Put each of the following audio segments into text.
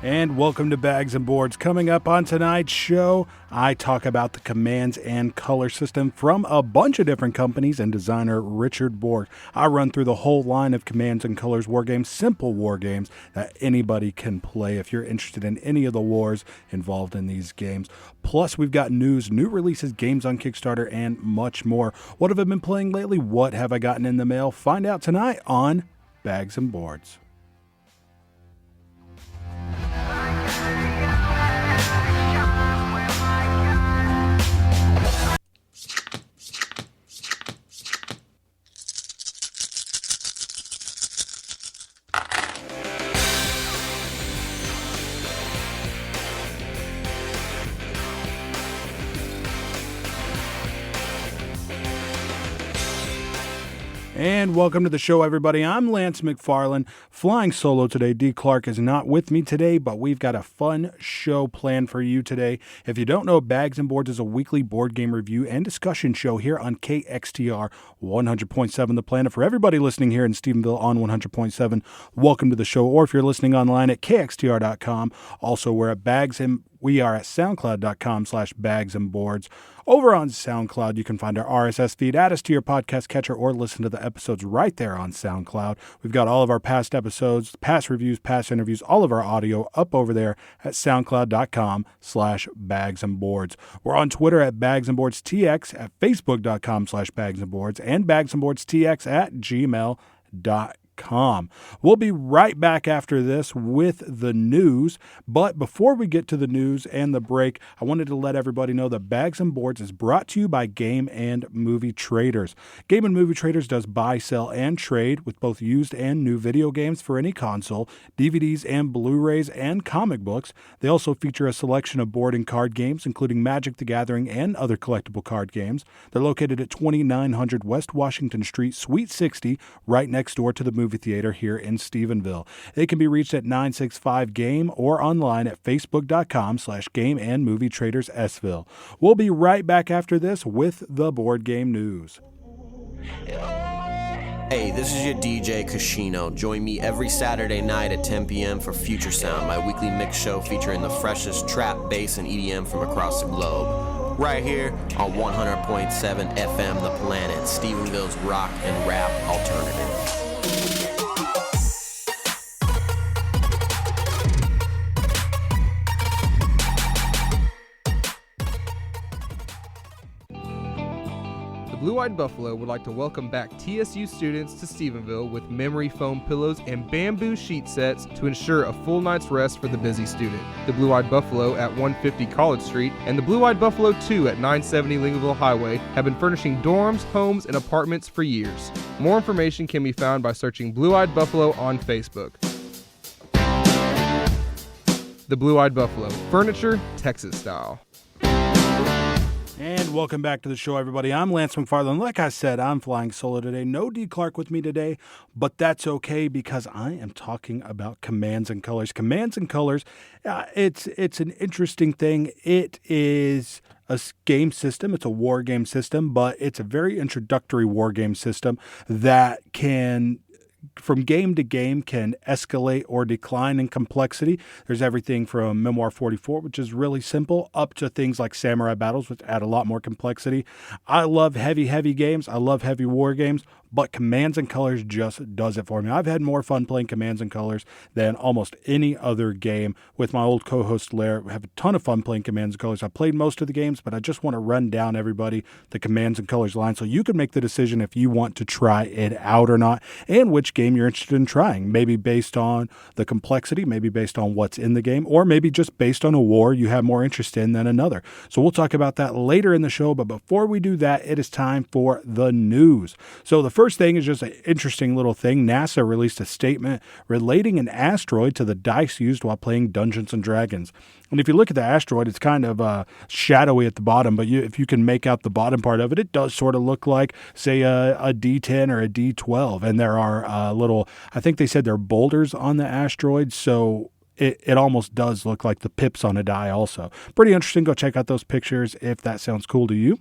And welcome to Bags and Boards. Coming up on tonight's show, I talk about the commands and color system from a bunch of different companies and designer Richard Borg. I run through the whole line of commands and colors war games, simple war games that anybody can play if you're interested in any of the wars involved in these games. Plus, we've got news, new releases, games on Kickstarter, and much more. What have I been playing lately? What have I gotten in the mail? Find out tonight on Bags and Boards. And welcome to the show, everybody. I'm Lance McFarland, flying solo today. D. Clark is not with me today, but we've got a fun show planned for you today. If you don't know, Bags and Boards is a weekly board game review and discussion show here on KXTR 100.7 The Planet. For everybody listening here in Stephenville on 100.7, welcome to the show. Or if you're listening online at kxtr.com, also we're at we are at soundcloud.com/bagsandboards. Over on SoundCloud, you can find our RSS feed, add us to your podcast catcher, or listen to the episodes right there on SoundCloud. We've got all of our past episodes, past reviews, past interviews, all of our audio up over there at soundcloud.com/bagsandboards. We're on Twitter at bagsandboardstx, at facebook.com/bagsandboards, and bagsandboardstx at gmail.com. We'll be right back after this with the news. But before we get to the news and the break, I wanted to let everybody know that Bags and Boards is brought to you by Game and Movie Traders. Game and Movie Traders does buy, sell, and trade with both used and new video games for any console, DVDs and Blu-rays, and comic books. They also feature a selection of board and card games, including Magic the Gathering and other collectible card games. They're located at 2900 West Washington Street, Suite 60, right next door to the movie theater here in Stephenville. They can be reached at 965-GAME or online at facebook.com/GameandMovieTradersSville. We'll be right back after this with the board game news. Hey, this is your DJ Kashino. Join me every Saturday night at 10 p.m. for Future Sound, my weekly mix show featuring the freshest trap, bass, and EDM from across the globe. Right here on 100.7 FM The Planet, Stephenville's rock and rap alternative. Blue-Eyed Buffalo would like to welcome back TSU students to Stephenville with memory foam pillows and bamboo sheet sets to ensure a full night's rest for the busy student. The Blue-Eyed Buffalo at 150 College Street and the Blue-Eyed Buffalo 2 at 970 Lincolnville Highway have been furnishing dorms, homes, and apartments for years. More information can be found by searching Blue-Eyed Buffalo on Facebook. The Blue-Eyed Buffalo, furniture, Texas style. And welcome back to the show, everybody. I'm Lance McFarland. Like I said, I'm flying solo today. No D. Clark with me today, but that's okay because I am talking about commands and colors. Commands and colors, it's an interesting thing. It is a game system. It's a war game system, but it's a very introductory war game system that can, from game to game, can escalate or decline in complexity. There's everything from Memoir 44, which is really simple, up to things like Samurai Battles, which add a lot more complexity. I love heavy games. I love heavy war games, but Commands and Colors just does it for me. I've had more fun playing Commands and Colors than almost any other game. With my old co-host Lair, we have a ton of fun playing Commands and Colors. I played most of the games, but I just want to run down everybody the Commands and Colors line so you can make the decision if you want to try it out or not, and which game you're interested in trying. Maybe based on the complexity, maybe based on what's in the game, or maybe just based on a war you have more interest in than another. So we'll talk about that later in the show, but before we do that, it is time for the news. So the first thing is just an interesting little thing. NASA released a statement relating an asteroid to the dice used while playing Dungeons and Dragons. And if you look at the asteroid, it's kind of shadowy at the bottom, but if you can make out the bottom part of it, it does sort of look like, say, a D10 or a D12. And there are I think they said there are boulders on the asteroid, so it almost does look like the pips on a die also. Pretty interesting. Go check out those pictures if that sounds cool to you.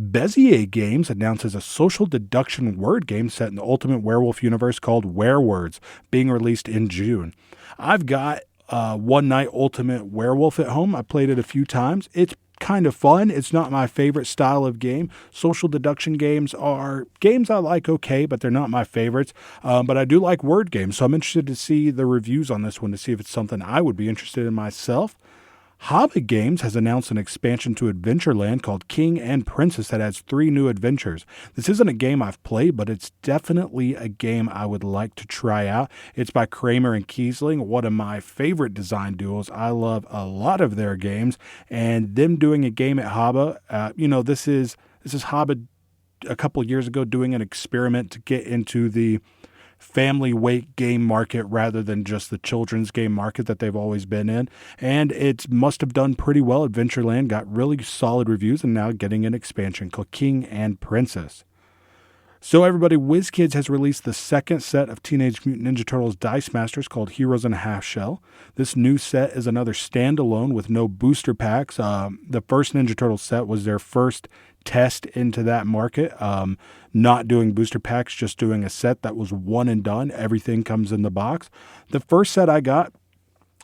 Bezier Games announces a social deduction word game set in the Ultimate Werewolf universe called Werewords, being released in June. I've got One Night Ultimate Werewolf at Home. I played it a few times. It's kind of fun. It's not my favorite style of game. Social deduction games are games I like okay, but they're not my favorites. But I do like word games, so I'm interested to see the reviews on this one to see if it's something I would be interested in myself. Hobbit Games has announced an expansion to Adventureland called King and Princess that adds 3 new adventures. This isn't a game I've played, but it's definitely a game I would like to try out. It's by Kramer and Kiesling, one of my favorite design duos. I love a lot of their games, and them doing a game at Hobbit, this is Hobbit a couple years ago doing an experiment to get into the family weight game market rather than just the children's game market that they've always been in. And it must have done pretty well. Adventureland got really solid reviews and now getting an expansion called King and Princess. So everybody, WizKids has released the second set of Teenage Mutant Ninja Turtles Dice Masters called Heroes in a Half Shell. This new set is another standalone with no booster packs. The first Ninja Turtles set was their first test into that market, not doing booster packs, just doing a set that was one and done. Everything comes in the box. The first set I got,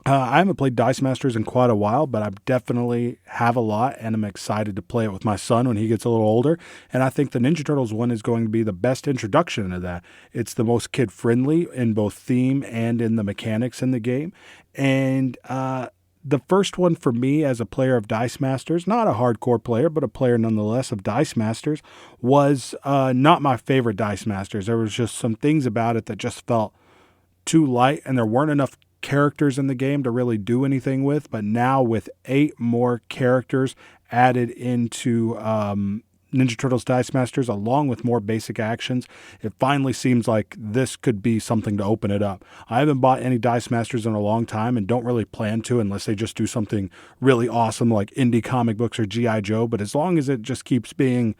I haven't played Dice Masters in quite a while, but I definitely have a lot, and I'm excited to play it with my son when he gets a little older. And I think the Ninja Turtles one is going to be the best introduction into that. It's the most kid-friendly in both theme and in the mechanics in the game. And the first one for me as a player of Dice Masters, not a hardcore player, but a player nonetheless of Dice Masters, was not my favorite Dice Masters. There was just some things about it that just felt too light, and there weren't enough characters in the game to really do anything with. But now with 8 more characters added into Ninja Turtles Dice Masters, along with more basic actions, it finally seems like this could be something to open it up. I haven't bought any Dice Masters in a long time and don't really plan to unless they just do something really awesome like indie comic books or G.I. Joe. But as long as it just keeps being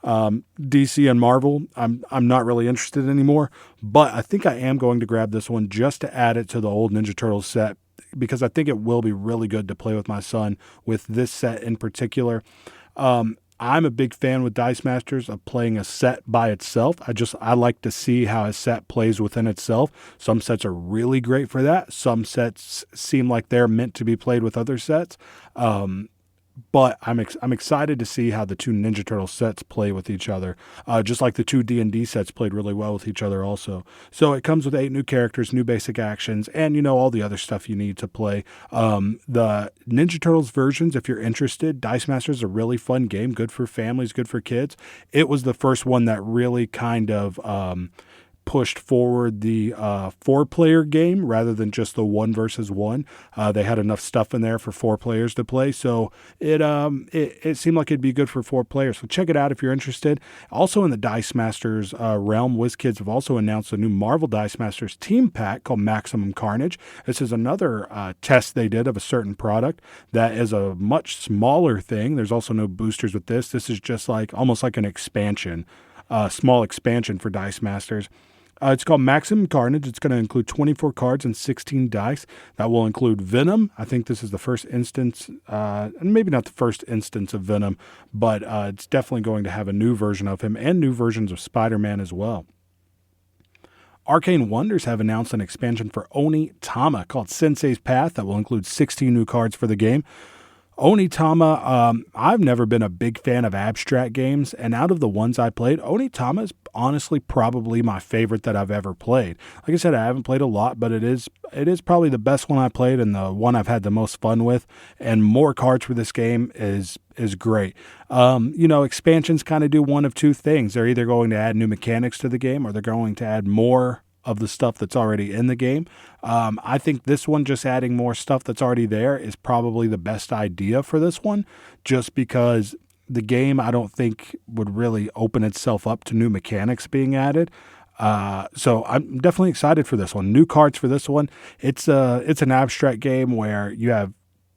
DC and Marvel, I'm not really interested anymore. But I think I am going to grab this one just to add it to the old Ninja Turtles set, because I think it will be really good to play with my son with this set in particular. I'm a big fan with Dice Masters of playing a set by itself. I like to see how a set plays within itself. Some sets are really great for that. Some sets seem like they're meant to be played with other sets. But I'm excited to see how the 2 Ninja Turtle sets play with each other, just like the 2 D&D sets played really well with each other also. So it comes with 8 new characters, new basic actions, and all the other stuff you need to play. The Ninja Turtles versions, if you're interested, Dice Masters is a really fun game, good for families, good for kids. It was the first one that really kind of pushed forward the 4-player game rather than just the 1 versus 1. They had enough stuff in there for 4 players to play, so it seemed like it'd be good for 4 players. So check it out if you're interested. Also in the Dice Masters realm, WizKids have also announced a new Marvel Dice Masters team pack called Maximum Carnage. This is another test they did of a certain product that is a much smaller thing. There's also no boosters with this. This is just almost like an expansion, small expansion for Dice Masters. It's called Maximum Carnage. It's going to include 24 cards and 16 dice. That will include Venom. I think this is the first instance, and maybe not the first instance of Venom, but it's definitely going to have a new version of him and new versions of Spider-Man as well. Arcane Wonders have announced an expansion for Onitama called Sensei's Path that will include 16 new cards for the game. Onitama, I've never been a big fan of abstract games, and out of the ones I played, Onitama is honestly probably my favorite that I've ever played. Like I said, I haven't played a lot, but it is probably the best one I played and the one I've had the most fun with, and more cards for this game is great. Expansions kind of do one of 2 things. They're either going to add new mechanics to the game or they're going to add more of the stuff that's already in the game. I think this one, just adding more stuff that's already there, is probably the best idea for this one, just because the game I don't think would really open itself up to new mechanics being added. So I'm definitely excited for this one. New cards for this one. It's an abstract game where you have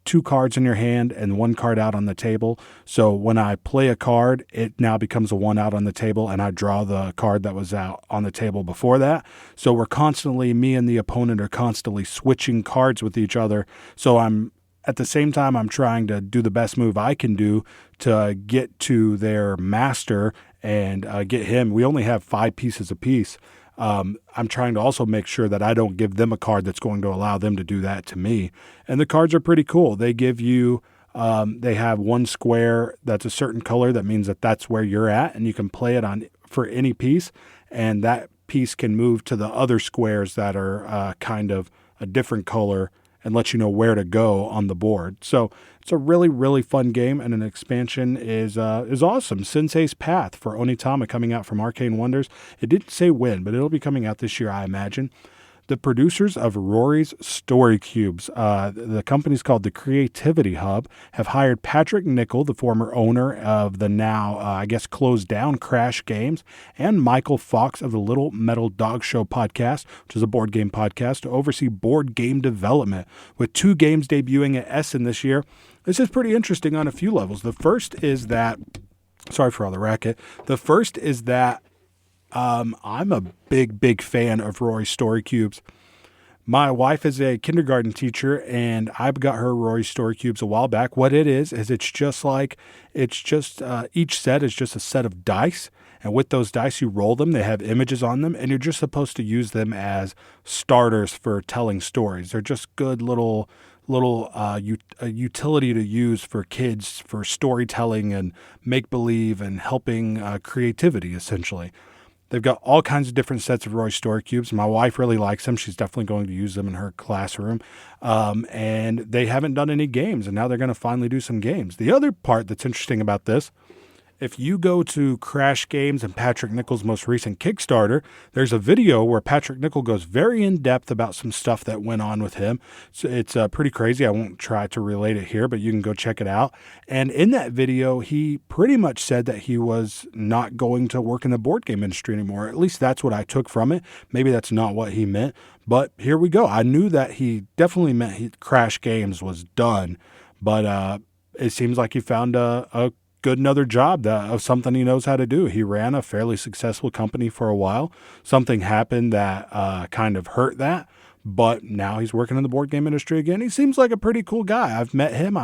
2 cards in your hand and 1 card out on the table. So when I play a card, it now becomes a 1 out on the table, and I draw the card that was out on the table before that. So me and the opponent are constantly switching cards with each other. So at the same time, I'm trying to do the best move I can do to get to their master and get him. We only have 5 pieces apiece. I'm trying to also make sure that I don't give them a card that's going to allow them to do that to me. And the cards are pretty cool. They give you, they have one square that's a certain color. That means that that's where you're at, and you can play it on for any piece. And that piece can move to the other squares that are kind of a different color and let you know where to go on the board. So it's a really, really fun game, and an expansion is awesome. Sensei's Path for Onitama coming out from Arcane Wonders. It didn't say when, but it'll be coming out this year, I imagine. The producers of Rory's Story Cubes, the company's called the Creativity Hub, have hired Patrick Nickel, the former owner of the now, I guess, closed down Crash Games, and Michael Fox of the Little Metal Dog Show podcast, which is a board game podcast, to oversee board game development. With 2 games debuting at Essen this year, this is pretty interesting on a few levels. The first is that, sorry for all the racket, the first is that I'm a big fan of Rory's Story Cubes. My wife is a kindergarten teacher, and I got her Rory's Story Cubes a while back. What it is each set is just a set of dice. And with those dice, you roll them. They have images on them, and you're just supposed to use them as starters for telling stories. They're just good little utility to use for kids for storytelling and make-believe and helping creativity, essentially. They've got all kinds of different sets of Rory's Story Cubes. My wife really likes them. She's definitely going to use them in her classroom. And they haven't done any games, and now they're going to finally do some games. The other part that's interesting about this, if you go to Crash Games and Patrick Nickel's most recent Kickstarter, there's a video where Patrick Nickel goes very in-depth about some stuff that went on with him. So it's pretty crazy. I won't try to relate it here, but you can go check it out. And in that video, he pretty much said that he was not going to work in the board game industry anymore. At least that's what I took from it. Maybe that's not what he meant, but here we go. I knew that he definitely meant Crash Games was done, but it seems like he found a good another job of something he knows how to do. He ran a fairly successful company for a while. Something happened that kind of hurt that, but now he's working in the board game industry again. He seems like a pretty cool guy. I've met him.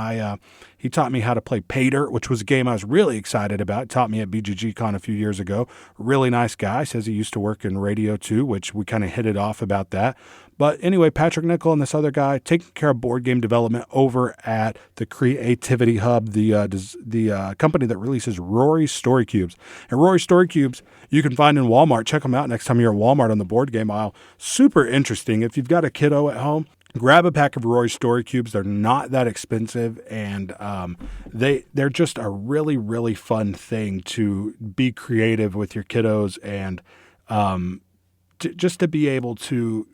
He taught me how to play Pay Dirt, which was a game I was really excited about. He taught me at BGG-Con a few years ago. Really nice guy. Says he used to work in radio too, which we kind of hit it off about that. But anyway, Patrick Nickel and this other guy taking care of board game development over at the Creativity Hub, the company that releases Rory's Story Cubes. And Rory's Story Cubes you can find in Walmart. Check them out next time you're at Walmart on the board game aisle. Super interesting. If you've got a kiddo at home, grab a pack of Rory's Story Cubes. They're not that expensive, and they're just a really, really fun thing to be creative with your kiddos, and just to be able to,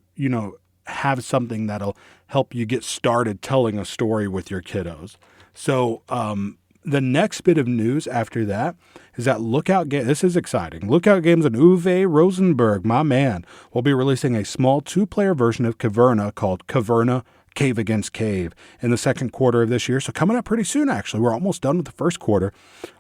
have something that'll help you get started telling a story with your kiddos. So the next bit of news after that is that Lookout Games, this is exciting. Lookout Games and Uwe Rosenberg, my man, will be releasing a small 2-player version of Caverna called Caverna Cave Against Cave in the second quarter of this year. So coming up pretty soon, actually. We're almost done with the first quarter.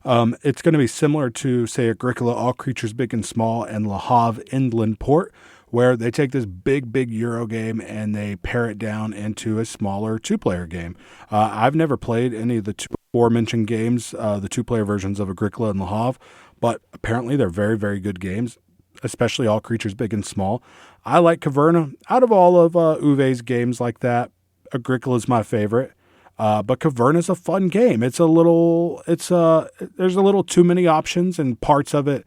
It's going to be similar to, say, Agricola, All Creatures Big and Small, and Le Havre Inland Port, where they take this big Euro game and they pare it down into a smaller 2-player game. I've never played any of the aforementioned games, the 2-player versions of Agricola and Le Havre, but apparently they're very, very good games, especially All Creatures Big and Small. I like Caverna. Out of all of Uwe's games like that, Agricola is my favorite. But Caverna's a fun game. There's a little too many options, and parts of it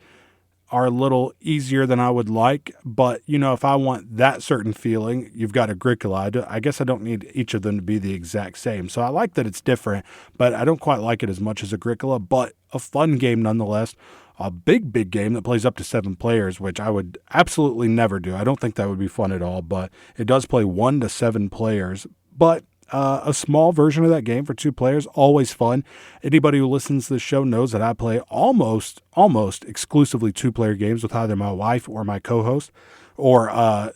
are a little easier than I would like. But, if I want that certain feeling, you've got Agricola. I guess I don't need each of them to be the exact same. So I like that it's different, but I don't quite like it as much as Agricola, but a fun game nonetheless. A big game that plays up to 7 players, which I would absolutely never do. I don't think that would be fun at all, but it does play 1 to 7 players. But a small version of that game for 2 players, always fun. Anybody who listens to the show knows that I play almost exclusively 2-player games with either my wife or my co-host, or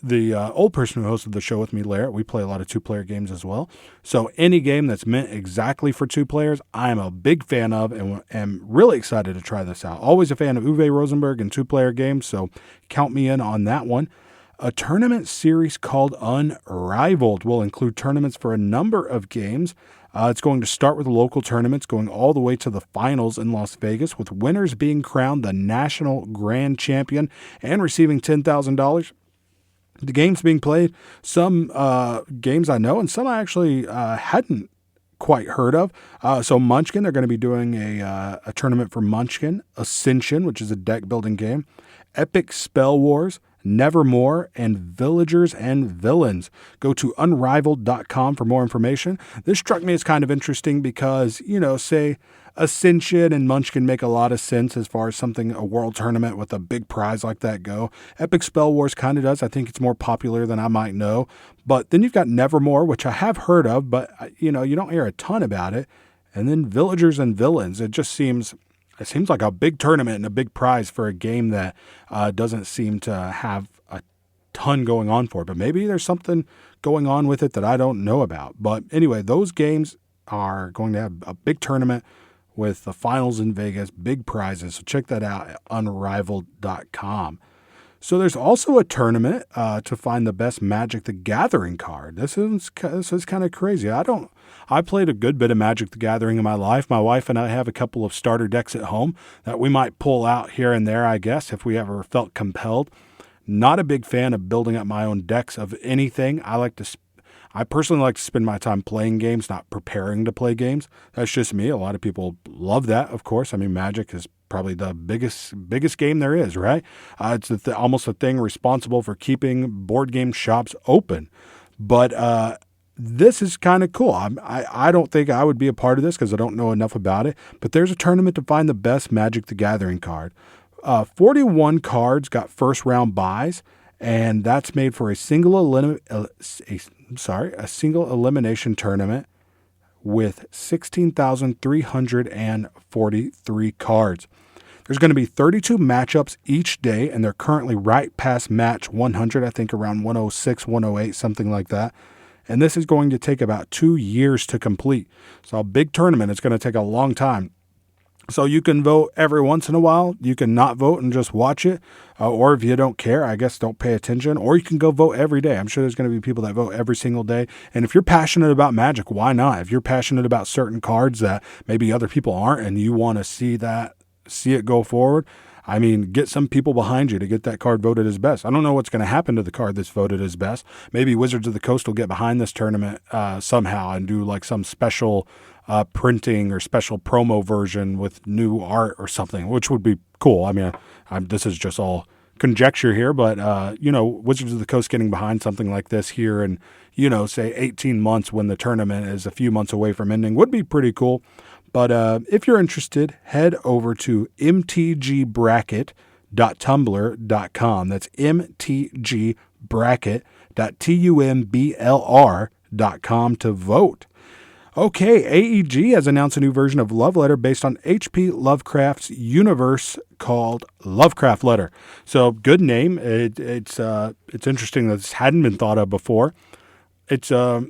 the old person who hosted the show with me, Larry. We play a lot of 2-player games as well. So any game that's meant exactly for 2 players, I'm a big fan of, and am really excited to try this out. Always a fan of Uwe Rosenberg and 2-player games, so count me in on that one. A tournament series called Unrivaled will include tournaments for a number of games. It's going to start with local tournaments, going all the way to the finals in Las Vegas, with winners being crowned the national grand champion and receiving $10,000. The games being played, some games I know and some I actually hadn't quite heard of. So Munchkin, they're going to be doing a tournament for Munchkin, Ascension, which is a deck building game, Epic Spell Wars, Nevermore, and Villagers and Villains. Go to unrivaled.com for more information. This struck me as kind of interesting because, say Ascension and Munchkin make a lot of sense as far as a world tournament with a big prize like that go. Epic Spell Wars kind of does. I think it's more popular than I might know. But then you've got Nevermore, which I have heard of, but you don't hear a ton about it. And then Villagers and Villains. It seems like a big tournament and a big prize for a game that doesn't seem to have a ton going on for it. But maybe there's something going on with it that I don't know about. But anyway, those games are going to have a big tournament with the finals in Vegas, big prizes. So check that out at unrivaled.com. So there's also a tournament to find the best Magic the Gathering card. This is kind of crazy. I played a good bit of Magic the Gathering in my life. My wife and I have a couple of starter decks at home that we might pull out here and there, I guess, if we ever felt compelled. Not a big fan of building up my own decks of anything. I personally like to spend my time playing games, not preparing to play games. That's just me. A lot of people love that, of course. I mean, Magic is probably the biggest game there is, right? It's almost a thing responsible for keeping board game shops open. But this is kind of cool. I don't think I would be a part of this because I don't know enough about it. But there's a tournament to find the best Magic the Gathering card. 41 cards got first round buys, and that's made for a single elimination tournament with 16,343 cards. There's going to be 32 matchups each day, and they're currently right past match 100, I think around 106, 108, something like that. And this is going to take about 2 years to complete. So a big tournament. It's going to take a long time. So you can vote every once in a while. You can not vote and just watch it. Or if you don't care, I guess don't pay attention. Or you can go vote every day. I'm sure there's going to be people that vote every single day. And if you're passionate about Magic, why not? If you're passionate about certain cards that maybe other people aren't and you want to see it go forward, I mean, get some people behind you to get that card voted as best. I don't know what's going to happen to the card that's voted as best. Maybe Wizards of the Coast will get behind this tournament somehow and do like some special printing or special promo version with new art or something, which would be cool. I mean, this is just all conjecture here, but, Wizards of the Coast getting behind something like this here and, say 18 months when the tournament is a few months away from ending would be pretty cool. But if you're interested, head over to mtgbracket.tumblr.com. That's mtgbracket.tumblr.com to vote. Okay, AEG has announced a new version of Love Letter based on H.P. Lovecraft's universe called Lovecraft Letter. So, good name. It's interesting that this hadn't been thought of before. It's I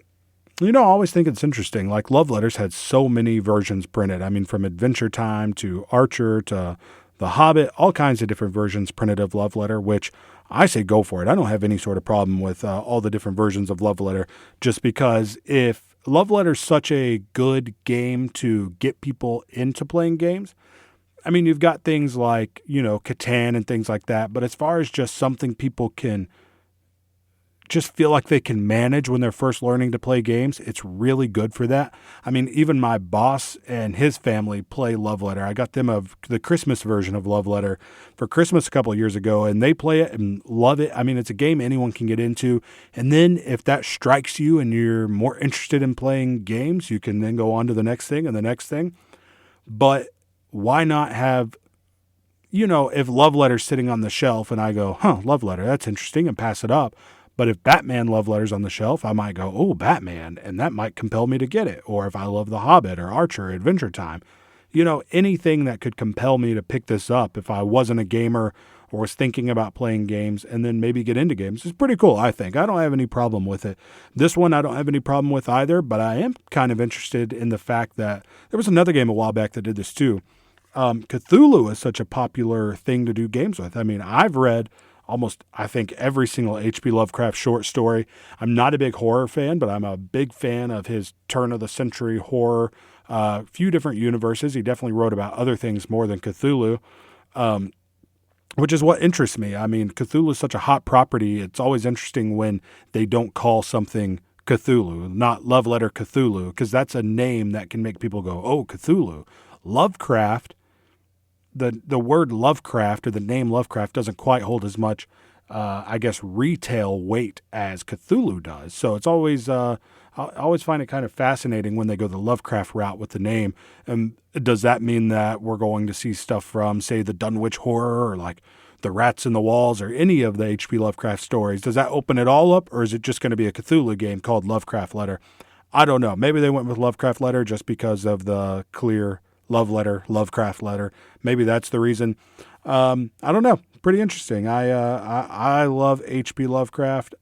always think it's interesting. Like Love Letters had so many versions printed. I mean, from Adventure Time to Archer to The Hobbit, all kinds of different versions printed of Love Letter, which I say go for it. I don't have any sort of problem with all the different versions of Love Letter, just because if Love Letter is such a good game to get people into playing games, I mean, you've got things like, Catan and things like that, but as far as just something people can just feel like they can manage when they're first learning to play games, it's really good for that. I mean, even my boss and his family play Love Letter. I got them the Christmas version of Love Letter for Christmas a couple of years ago, and they play it and love it. I mean, it's a game anyone can get into. And then if that strikes you and you're more interested in playing games, you can then go on to the next thing and the next thing. But why not have, if Love Letter's sitting on the shelf and I go, Love Letter, that's interesting, and pass it up. But if Batman Love Letter's on the shelf, I might go, oh, Batman, and that might compel me to get it. Or if I love The Hobbit or Archer or Adventure Time, anything that could compel me to pick this up if I wasn't a gamer or was thinking about playing games and then maybe get into games is pretty cool, I think. I don't have any problem with it. This one I don't have any problem with either, but I am kind of interested in the fact that there was another game a while back that did this too. Cthulhu is such a popular thing to do games with. I mean, I've read almost, I think, every single H.P. Lovecraft short story. I'm not a big horror fan, but I'm a big fan of his turn-of-the-century horror, few different universes. He definitely wrote about other things more than Cthulhu, which is what interests me. I mean, Cthulhu is such a hot property. It's always interesting when they don't call something Cthulhu, not Love Letter Cthulhu, because that's a name that can make people go, oh, Cthulhu. Lovecraft, the word Lovecraft or the name Lovecraft doesn't quite hold as much, I guess, retail weight as Cthulhu does. So it's always, I always find it kind of fascinating when they go the Lovecraft route with the name. And does that mean that we're going to see stuff from, say, the Dunwich Horror or like the Rats in the Walls or any of the H.P. Lovecraft stories? Does that open it all up, or is it just going to be a Cthulhu game called Lovecraft Letter? I don't know. Maybe they went with Lovecraft Letter just because of the clear love letter, Lovecraft Letter. Maybe that's the reason. I don't know. Pretty interesting. I love H.P. Lovecraft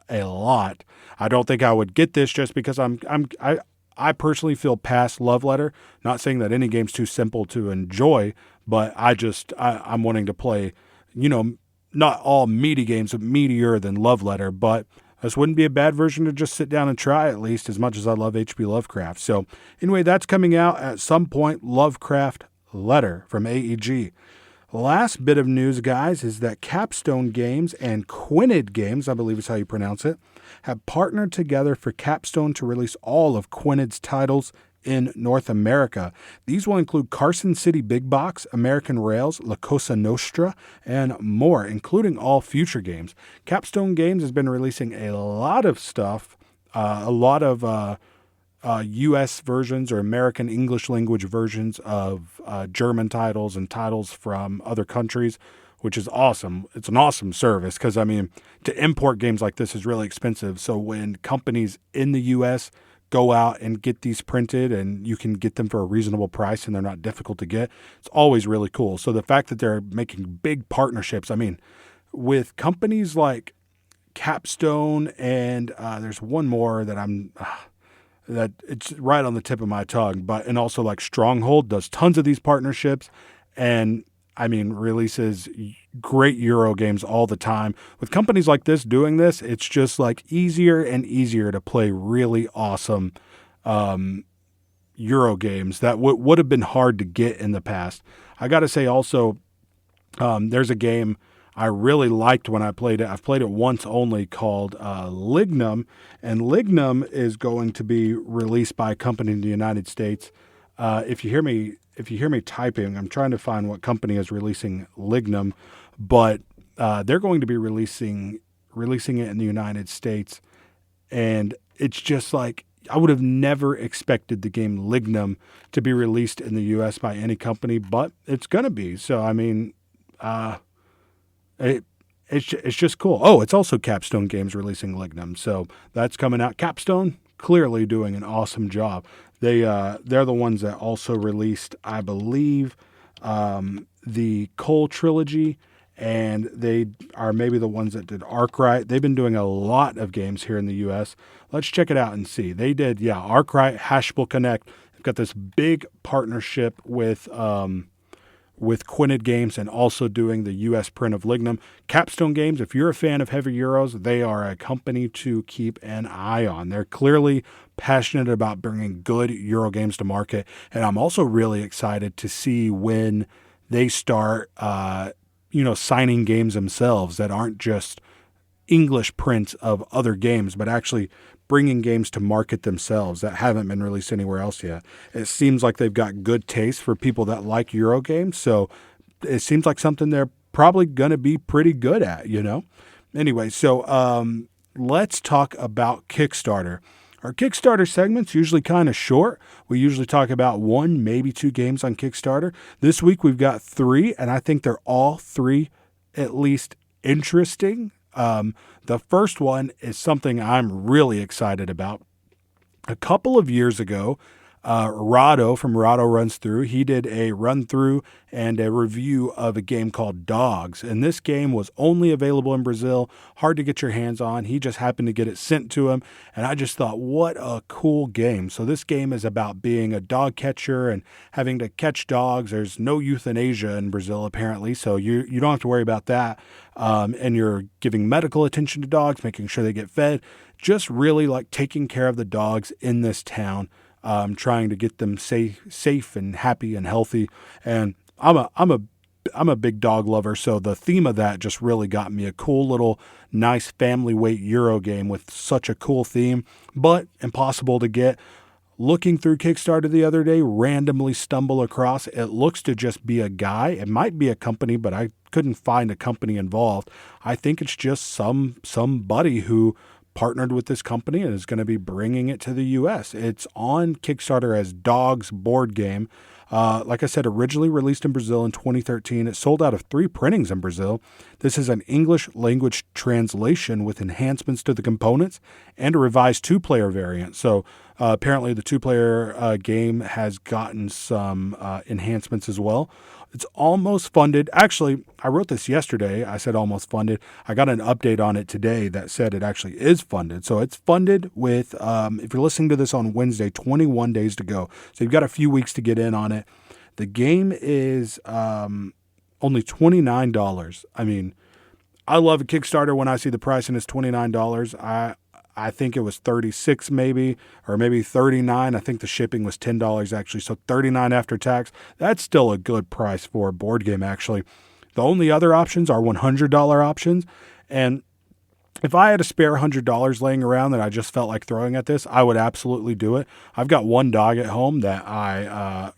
a lot. I don't think I would get this just because I personally feel past Love Letter. Not saying that any game's too simple to enjoy, but I'm wanting to play, not all meaty games, but meatier than Love Letter. But this wouldn't be a bad version to just sit down and try, at least, as much as I love H.P. Lovecraft. So anyway, that's coming out at some point, Lovecraft Letter from AEG. Last bit of news, guys, is that Capstone Games and Quinid Games, I believe is how you pronounce it, have partnered together for Capstone to release all of Quinid's titles in North America. These will include Carson City Big Box, American Rails, La Cosa Nostra, and more, including all future games. Capstone Games has been releasing a lot of stuff, a lot of U.S. versions or American English language versions of German titles and titles from other countries, which is awesome. It's an awesome service because, I mean, to import games like this is really expensive. So when companies in the U.S. go out and get these printed and you can get them for a reasonable price and they're not difficult to get, it's always really cool. So the fact that they're making big partnerships, I mean, with companies like Capstone and there's one more that that it's right on the tip of my tongue, and also like Stronghold does tons of these partnerships and I mean, releases great Euro games all the time. With companies like this doing this, it's just like easier and easier to play really awesome Euro games that would have been hard to get in the past. I got to say also, there's a game I really liked when I played it. I've played it once only, called Lignum, and Lignum is going to be released by a company in the United States. If you hear me typing, I'm trying to find what company is releasing Lignum, but they're going to be releasing it in the United States, and it's just like I would have never expected the game Lignum to be released in the U.S. by any company, but it's going to be. So I mean, it's just cool. Oh, it's also Capstone Games releasing Lignum, so that's coming out. Capstone clearly doing an awesome job. They're the ones that also released, I believe, the Cole trilogy, and they are maybe the ones that did Arkwright. They've been doing a lot of games here in the U.S. Let's check it out and see. They did, Arkwright, Hashable Connect. They've got this big partnership with Quinid Games and also doing the U.S. print of Lignum. Capstone Games, if you're a fan of heavy Euros, they are a company to keep an eye on. They're clearly passionate about bringing good Euro games to market, and I'm also really excited to see when they start, signing games themselves that aren't just English prints of other games, but actually bringing games to market themselves that haven't been released anywhere else yet. It seems like they've got good taste for people that like Euro games, so it seems like something they're probably going to be pretty good at, Anyway, so let's talk about Kickstarter. Our Kickstarter segment's usually kind of short. We usually talk about 1, maybe 2 games on Kickstarter. This week we've got 3, and I think they're all 3 at least interesting. The first one is something I'm really excited about. A couple of years ago, Rado from Rado Runs Through. He did a run through and a review of a game called Dogs. And this game was only available in Brazil, hard to get your hands on. He just happened to get it sent to him. And I just thought, what a cool game. So this game is about being a dog catcher and having to catch dogs. There's no euthanasia in Brazil, apparently. So you don't have to worry about that. And you're giving medical attention to dogs, making sure they get fed, just really like taking care of the dogs in this town. Trying to get them safe and happy and healthy. And I'm a big dog lover, so the theme of that just really got me. A cool little nice family weight Euro game with such a cool theme, but impossible to get. Looking through Kickstarter the other day, randomly stumble across. It looks to just be a guy. It might be a company, but I couldn't find a company involved. I think it's just somebody who partnered with this company and is going to be bringing it to the U.S. It's on Kickstarter as Dogs Board Game. Like I said, originally released in Brazil in 2013. It sold out of 3 printings in Brazil. This is an English language translation with enhancements to the components and a revised 2-player variant. So apparently the 2-player game has gotten some enhancements as well. It's almost funded. Actually, I wrote this yesterday. I said almost funded. I got an update on it today that said it actually is funded. So it's funded with, if you're listening to this on Wednesday, 21 days to go. So you've got a few weeks to get in on it. The game is only $29. I mean, I love a Kickstarter when I see the price and it's $29. I think it was $36 maybe, or maybe $39. I think the shipping was $10 actually. So $39 after tax. That's still a good price for a board game actually. The only other options are $100 options. And if I had a spare $100 laying around that I just felt like throwing at this, I would absolutely do it. I've got one dog at home that I'm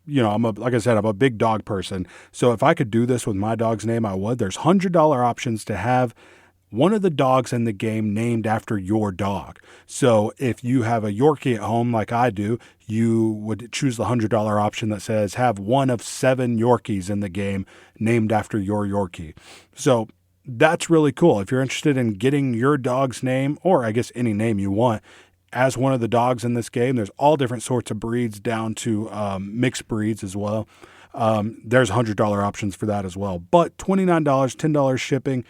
like I said, I'm a big dog person. So if I could do this with my dog's name, I would. There's $100 options to have one of the dogs in the game named after your dog. So if you have a Yorkie at home like I do, you would choose the $100 option that says have one of 7 Yorkies in the game named after your Yorkie. So that's really cool. If you're interested in getting your dog's name, or I guess any name you want, as one of the dogs in this game, there's all different sorts of breeds down to mixed breeds as well. There's $100 options for that as well. But $29, $10 shipping,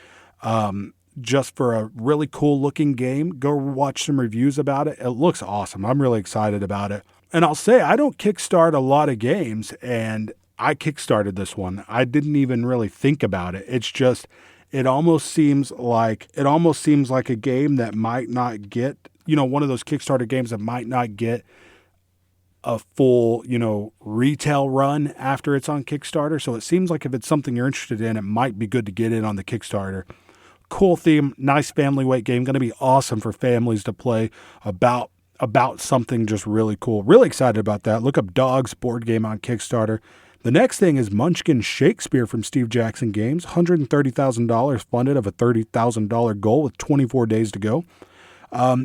just for a really cool looking game. Go watch some reviews about it. It looks awesome. I'm really excited about it. And I'll say I don't kickstart a lot of games, and I kickstarted this one. I didn't even really think about it. It's just, it almost seems like a game that might not get, one of those Kickstarter games that might not get a full, retail run after it's on Kickstarter. So it seems like if it's something you're interested in, it might be good to get in on the Kickstarter. Cool theme, nice family weight game. Going to be awesome for families to play about something just really cool. Really excited about that. Look up Dogs Board Game on Kickstarter. The next thing is Munchkin Shakespeare from Steve Jackson Games. $130,000 funded of a $30,000 goal with 24 days to go.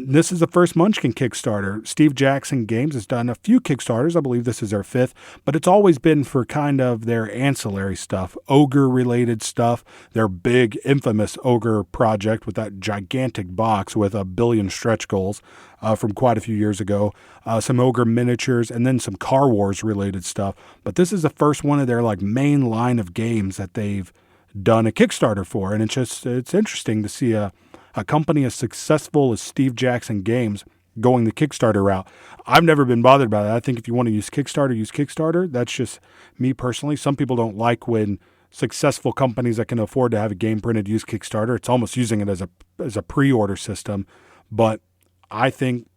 This is the first Munchkin Kickstarter. Steve Jackson Games has done a few Kickstarters. I believe this is their 5th, but it's always been for kind of their ancillary stuff, ogre-related stuff, their big, infamous ogre project with that gigantic box with 1 billion stretch goals from quite a few years ago, some ogre miniatures, and then some Car Wars-related stuff. But this is the first one of their main line of games that they've done a Kickstarter for, and it's interesting to see a company as successful as Steve Jackson Games going the Kickstarter route. I've never been bothered by that. I think if you want to use Kickstarter. That's just me personally. Some people don't like when successful companies that can afford to have a game printed use Kickstarter. It's almost using it as a pre-order system. But I think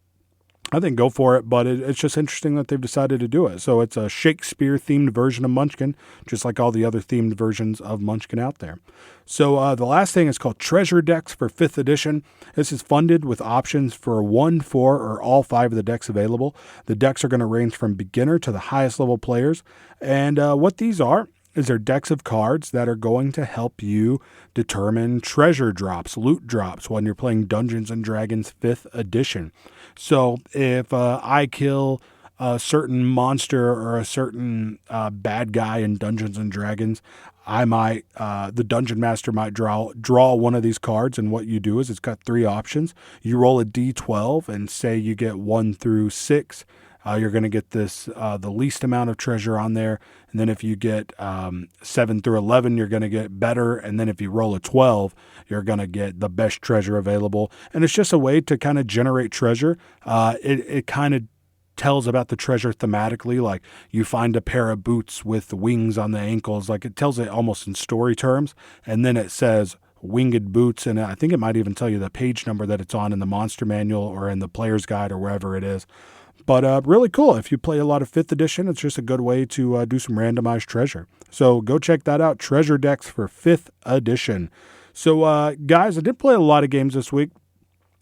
go for it, but it's just interesting that they've decided to do it. So it's a Shakespeare-themed version of Munchkin, just like all the other themed versions of Munchkin out there. So the last thing is called Treasure Decks for 5th edition. This is funded with options for 1, 4, or all 5 of the decks available. The decks are going to range from beginner to the highest level players. And what these are is they're decks of cards that are going to help you determine treasure drops, loot drops when you're playing Dungeons & Dragons 5th edition. So if I kill a certain monster or a certain bad guy in Dungeons & Dragons, the dungeon master might draw one of these cards, and what you do is it's got 3 options. You roll a d12 and say you get 1 through 6. You're going to get this the least amount of treasure on there. And then if you get 7 through 11, you're going to get better. And then if you roll a 12, you're going to get the best treasure available. And it's just a way to kind of generate treasure. It kind of tells about the treasure thematically. Like you find a pair of boots with wings on the ankles. Like it tells it almost in story terms. And then it says winged boots. And I think it might even tell you the page number that it's on in the monster manual or in the player's guide or wherever it is. But really cool. If you play a lot of 5th edition, it's just a good way to do some randomized treasure. So go check that out. Treasure decks for 5th edition. So guys, I did play a lot of games this week.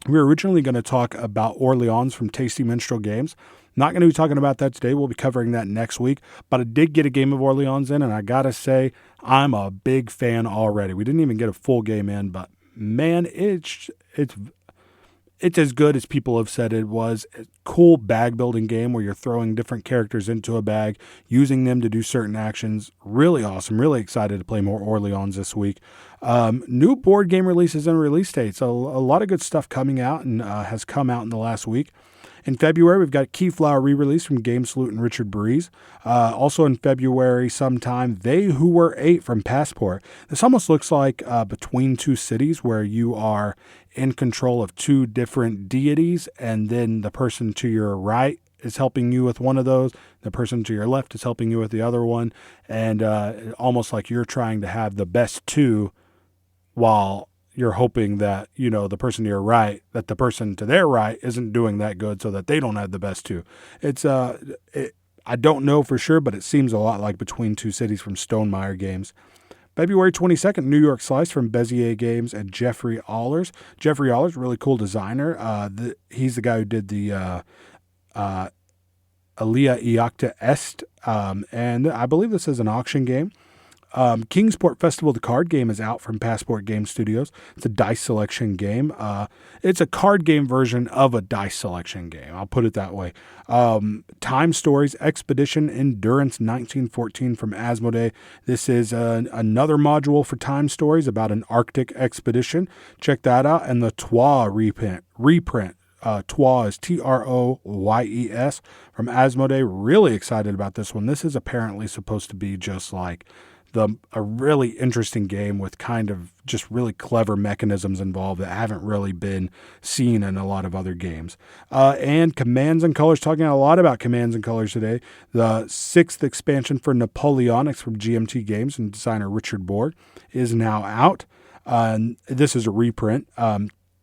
We were originally going to talk about Orleans from Tasty Minstrel Games. Not going to be talking about that today. We'll be covering that next week. But I did get a game of Orleans in, and I got to say, I'm a big fan already. We didn't even get a full game in, but man, it's as good as people have said it was. A cool bag building game where you're throwing different characters into a bag, using them to do certain actions. Really awesome. Really excited to play more Orleans this week. New board game releases and release dates. A lot of good stuff coming out and has come out in the last week. In February, we've got Keyflower re-release from Game Salute and Richard Breeze. Also in February sometime, They Who Were 8 from Passport. This almost looks like Between Two Cities, where you are in control of 2 different deities, and then the person to your right is helping you with one of those. The person to your left is helping you with the other one. And almost like you're trying to have the best 2 while you're hoping that, the person to your right, that the person to their right isn't doing that good so that they don't have the best 2. It's, I don't know for sure, but it seems a lot like Between Two Cities from Stonemaier Games. February 22nd, New York Slice from Bezier Games and Jeffrey Allers. Jeffrey Allers, really cool designer. He's the guy who did the Alia Iacta Est, and I believe this is an auction game. Kingsport Festival, the card game, is out from Passport Game Studios. It's a dice selection game. It's a card game version of a dice selection game. I'll put it that way. Time Stories Expedition Endurance 1914 from Asmodee. This is another module for Time Stories about an Arctic expedition. Check that out. And the Troyes reprint. Troyes is Troyes from Asmodee. Really excited about this one. This is apparently supposed to be just like a really interesting game with kind of just really clever mechanisms involved that haven't really been seen in a lot of other games. And Commands and Colors, talking a lot about Commands and Colors today. The 6th expansion for Napoleonics from GMT Games and designer Richard Borg is now out. This is a reprint.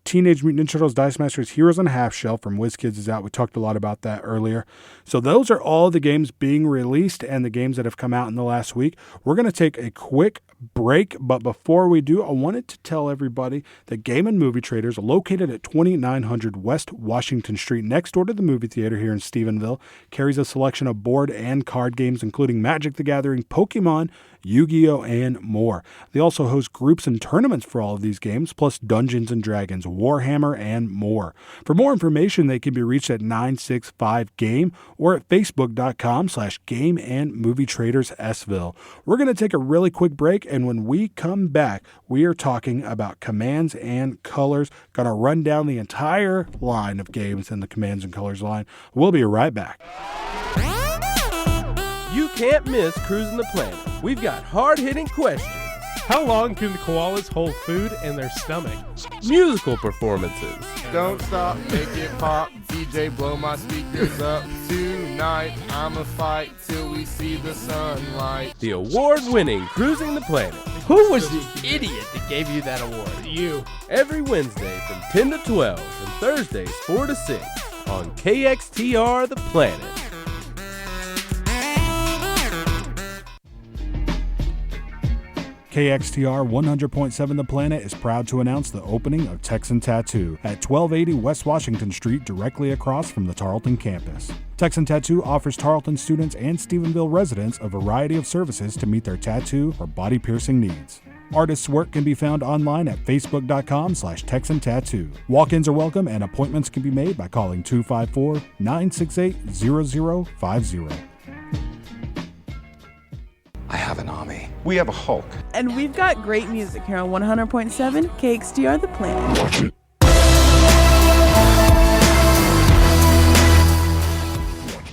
Teenage Mutant Ninja Turtles Dice Masters Heroes on a Half Shell from WizKids is out. We talked a lot about that earlier. So those are all the games being released and the games that have come out in the last week. We're going to take a quick break, but before we do, I wanted to tell everybody that Game and Movie Traders, located at 2900 West Washington Street, next door to the movie theater here in Stephenville, carries a selection of board and card games, including Magic the Gathering, Pokemon, Yu-Gi-Oh!, and more. They also host groups and tournaments for all of these games, plus Dungeons & Dragons, Warhammer, and more. For more information, they can be reached at 965-GAME or at facebook.com/Game and Movie Traders Sville. We're going to take a really quick break, and when we come back, we are talking about Commands and Colors. Going to run down the entire line of games in the Commands and Colors line. We'll be right back. You can't miss Cruising the Planet. We've got hard-hitting questions, How long can the koalas hold food in their stomach? musical performances, Don't stop, make it pop. DJ, blow my speakers up. Tonight, I'ma fight till we see the sunlight. the award-winning Cruising the Planet. Who was the idiot that gave you that award? You. Every Wednesday from 10 to 12 and Thursdays 4 to 6 on KXTR The Planet. KXTR 100.7 The Planet is proud to announce the opening of Texan Tattoo at 1280 West Washington Street, directly across from the Tarleton campus. Texan Tattoo offers Tarleton students and Stephenville residents a variety of services to meet their tattoo or body piercing needs. Artists' work can be found online at facebook.com/Texan Tattoo. Walk-ins are welcome and appointments can be made by calling 254-968-0050. I have an army. We have a Hulk. And we've got great music here on 100.7 KXTR The Planet.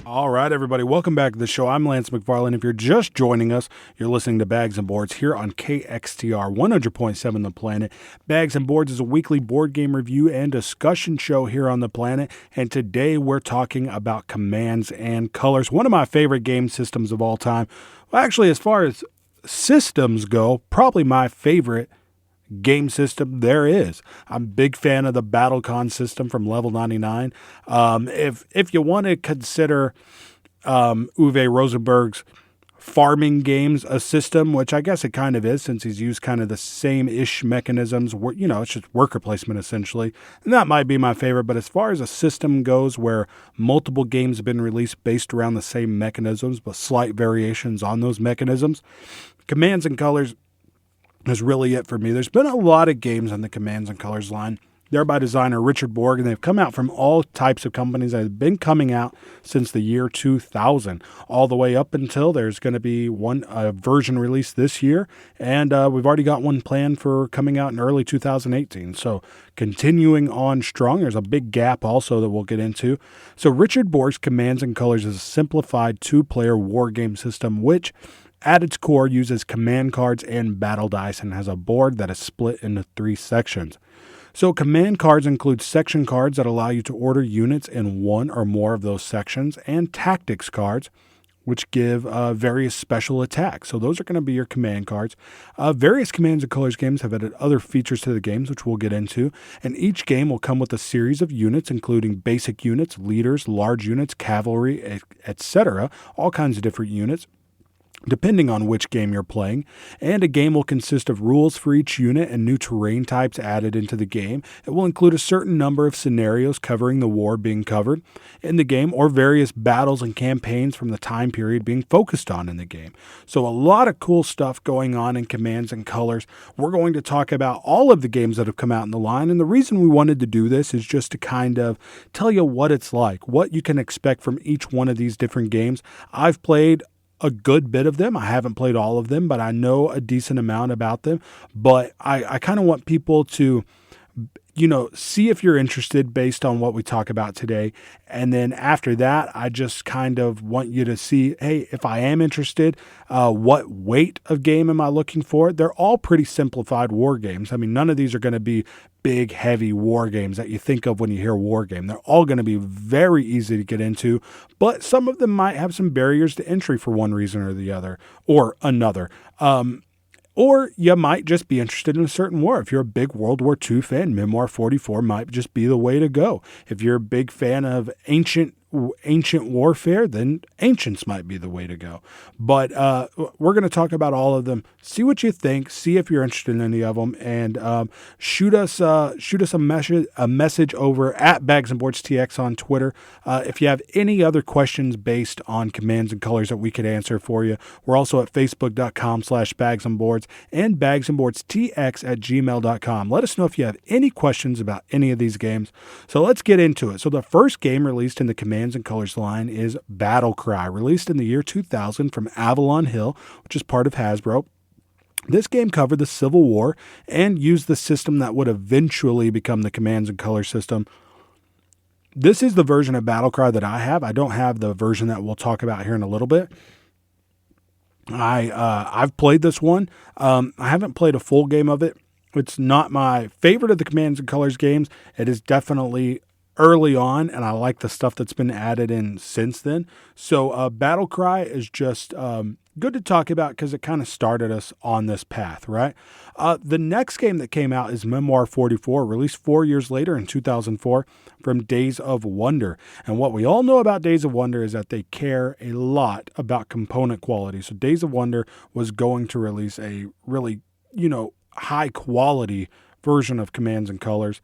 All right, everybody, welcome back to the show. I'm Lance McFarland. If you're just joining us, you're listening to Bags and Boards here on KXTR 100.7 The Planet. Bags and Boards is a weekly board game review and discussion show here on the planet, and today we're talking about Commands and Colors, one of my favorite game systems of all time. Well, actually, as far as systems go, probably my favorite game system there is. I'm a big fan of the BattleCon system from Level 99. If you want to consider Uwe Rosenberg's farming games a system, which I guess it kind of is, since he's used kind of the same-ish mechanisms, it's just worker placement essentially. And that might be my favorite, but as far as a system goes where multiple games have been released based around the same mechanisms, but slight variations on those mechanisms, Commands and Colors is really it for me. There's been a lot of games on the Commands and Colors line. They're by designer Richard Borg, and they've come out from all types of companies that have been coming out since the year 2000, all the way up until there's going to be one version released this year, and we've already got one planned for coming out in early 2018. So continuing on strong. There's a big gap also that we'll get into. So Richard Borg's Commands and Colors is a simplified two-player war game system, which at its core uses command cards and battle dice and has a board that is split into 3 sections. So command cards include section cards that allow you to order units in one or more of those sections, and tactics cards, which give various special attacks. So those are going to be your command cards. Various Commands and Colors games have added other features to the games, which we'll get into. And each game will come with a series of units, including basic units, leaders, large units, cavalry, etc. All kinds of different units, depending on which game you're playing. And a game will consist of rules for each unit and new terrain types added into the game. It will include a certain number of scenarios covering the war being covered in the game, or various battles and campaigns from the time period being focused on in the game. So a lot of cool stuff going on in Commands and Colors. We're going to talk about all of the games that have come out in the line, and the reason we wanted to do this is just to kind of tell you what it's like, what you can expect from each one of these different games. I've played a good bit of them. I haven't played all of them, but I know a decent amount about them. But I kind of want people to, see if you're interested based on what we talk about today. And then after that, I just kind of want you to see, hey, if I am interested, what weight of game am I looking for? They're all pretty simplified war games. I mean, none of these are going to be big, heavy war games that you think of when you hear war game. They're all going to be very easy to get into, but some of them might have some barriers to entry for one reason or the other, or another. Or you might just be interested in a certain war. If you're a big World War II fan, Memoir 44 might just be the way to go. If you're a big fan of ancient warfare, then Ancients might be the way to go. But we're going to talk about all of them. See what you think. See if you're interested in any of them, and shoot us a message over at bagsandboardstx on Twitter. If you have any other questions based on Commands and Colors that we could answer for you, we're also at facebook.com/bagsandboards and bagsandboardstx@gmail.com. Let us know if you have any questions about any of these games. So let's get into it. So the first game released in the Commands and Colors line is Battle Cry, released in the year 2000 from Avalon Hill, which is part of Hasbro. This game covered the Civil War and used the system that would eventually become the Commands and Colors system. This is the version of Battle Cry that I have. I don't have the version that we'll talk about here in a little bit. I've played this one. I haven't played a full game of it. It's not my favorite of the Commands and Colors games. It is definitely early on, and I like the stuff that's been added in since then. So Battle Cry is just good to talk about because it kind of started us on this path, right? The next game that came out is Memoir 44, released 4 years later in 2004 from Days of Wonder. And what we all know about Days of Wonder is that they care a lot about component quality. So Days of Wonder was going to release a really, high quality version of Commands and Colors.